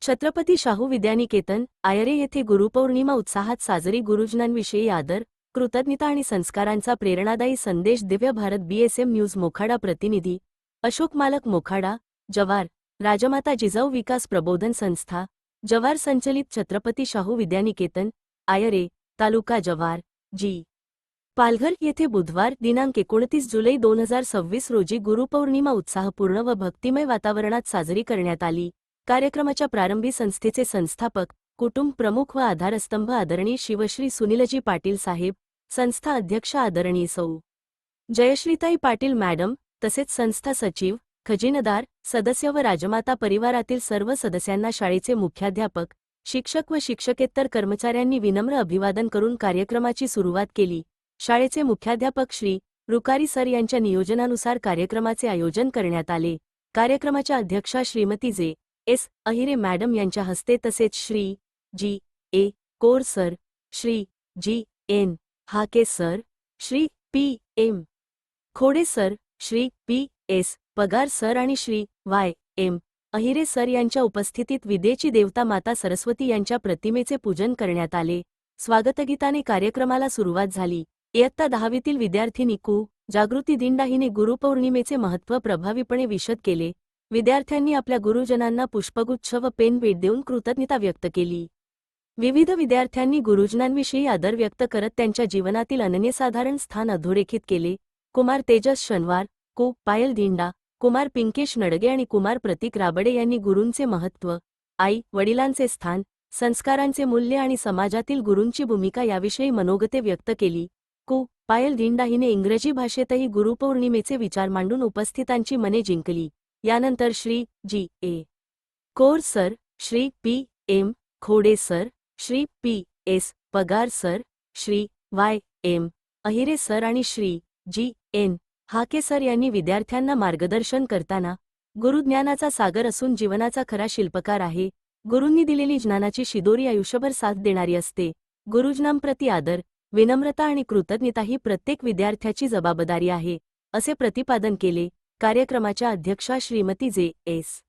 छत्रपती शाहू विद्यानिकेतन आयरे येथे गुरुपौर्णिमा उत्साहात साजरी. गुरुजनांविषयी आदर, कृतज्ञता आणि संस्कारांचा प्रेरणादायी संदेश. Divya Bharat BSM news Mokhada. प्रतिनिधी अशोक मालक, मोखाडा. जव्हार. राजमाता जिजाऊ विकास प्रबोधन संस्था, जव्हार संचलित छत्रपती शाहू विद्यानिकेतन आयरे, तालुका जव्हार, जी. पालघर येथे बुधवार दिनांक 29 जुलै 2026 रोजी गुरुपौर्णिमा उत्साहपूर्ण व भक्तिमय वातावरणात साजरी करण्यात आली. कार्यक्रमाच्या प्रारंभी संस्थेचे संस्थापक, कुटुंब प्रमुख व आधारस्तंभ आदरणीय शिवश्री सुनीलजी पाटील साहेब, संस्था अध्यक्ष आदरणीय सौ. जयश्रीताई पाटील मॅडम, तसेच संस्था सचिव, खजिनदार, सदस्य व राजमाता परिवारातील सर्व सदस्यांना शाळेचे मुख्याध्यापक, शिक्षक व शिक्षकेतर कर्मचाऱ्यांनी विनम्र अभिवादन करून कार्यक्रमाची सुरुवात केली. शाळेचे मुख्याध्यापक श्री. रुकारी सर यांच्या नियोजनानुसार कार्यक्रमाचे आयोजन करण्यात आले. कार्यक्रमाच्या अध्यक्षा श्रीमती जे. एस. अहिरे मॅडम यांच्या हस्ते तसेच Shri. G. A. Kore sir, Shri. G. N. Hake sir, Shri. P. M. Khode sir, Shri. P. S. Pagar sir आणि Shri. Y. M. Ahire sir यांच्या उपस्थितीत विद्येची देवता माता सरस्वती यांच्या प्रतिमेचे पूजन करण्यात आले. स्वागतगीताने कार्यक्रमाला सुरुवात झाली. इयत्ता 10वीतील विद्यार्थिनी कु. जागृती दिंडा हिने गुरुपौर्णिमेचे महत्त्व प्रभावीपणे विशद केले. विद्यार्थ्यांनी आपल्या गुरुजनांना पुष्पगुच्छ व पेन भेट देऊन कृतज्ञता व्यक्त केली. विविध विद्यार्थ्यांनी गुरुजनांविषयी आदर व्यक्त करत त्यांच्या जीवनातील अनन्यसाधारण स्थान अधोरेखित केले. कुमार तेजस शनवार, कु. पायल दिंडा, कुमार पिंकेश नडगे आणि कुमार प्रतीक राबडे यांनी गुरूंचे महत्त्व, आई वडिलांचे स्थान, संस्कारांचे मूल्य आणि समाजातील गुरूंची भूमिका याविषयी मनोगते व्यक्त केली. कु. पायल दिंडा हिने इंग्रजी भाषेतही गुरुपौर्णिमेचे विचार मांडून उपस्थितांची मने जिंकली. यानंतर Shri. G. A. Kore sir, Shri. P. M. Khode sir, Shri. P. S. Pagar sir, Shri. Y. M. Ahire sir आणि Shri. G. N. Hake sir यांनी विद्यार्थ्यांना मार्गदर्शन करताना, गुरु ज्ञानाचा सागर असून जीवनाचा खरा शिल्पकार आहे. गुरूंनी दिलेली ज्ञानाची शिदोरी आयुष्यभर साथ देणारी असते. गुरुजनांप्रती आदर, विनम्रता आणि कृतज्ञता ही प्रत्येक विद्यार्थ्याची जबाबदारी आहे, असे प्रतिपादन केले. कार्यक्रमाच्या अध्यक्षा श्रीमती जे. एस.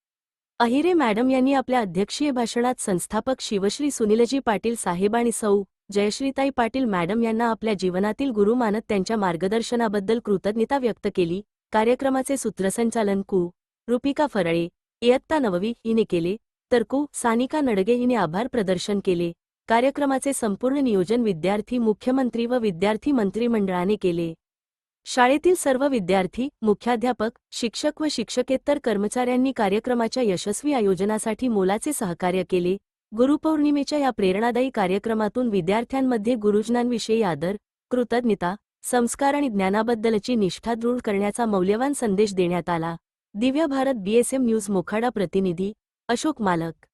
अहिरे मॅडम यांनी आपल्या अध्यक्षीय भाषणात संस्थापक शिवश्री सुनीलजी पाटील साहेब आणि सौ. जयश्रीताई पाटील मॅडम यांना आपल्या जीवनातील गुरु मानत त्यांच्या मार्गदर्शनाबद्दल कृतज्ञता व्यक्त केली. कार्यक्रमाचे सूत्रसंचालन कु. रुपिका फरळे, इयत्ता 9वी हिने केले, तर कु. सानिका नडगे हिने आभार प्रदर्शन केले. कार्यक्रमाचे संपूर्ण नियोजन विद्यार्थी मुख्यमंत्री व विद्यार्थी मंत्रिमंडळाने केले. शाळेतील सर्व विद्यार्थी, मुख्याध्यापक, शिक्षक व शिक्षकेतर कर्मचाऱ्यांनी कार्यक्रमाच्या यशस्वी आयोजनासाठी मोलाचे सहकार्य केले. गुरुपौर्णिमेच्या या प्रेरणादायी कार्यक्रमातून विद्यार्थ्यांमध्ये गुरुजनांविषयी आदर, कृतज्ञता, संस्कार आणि ज्ञानाबद्दलची निष्ठा दृढ करण्याचा मौल्यवान संदेश देण्यात आला. Divya Bharat BSM news Mokhada. प्रतिनिधी अशोक मालक.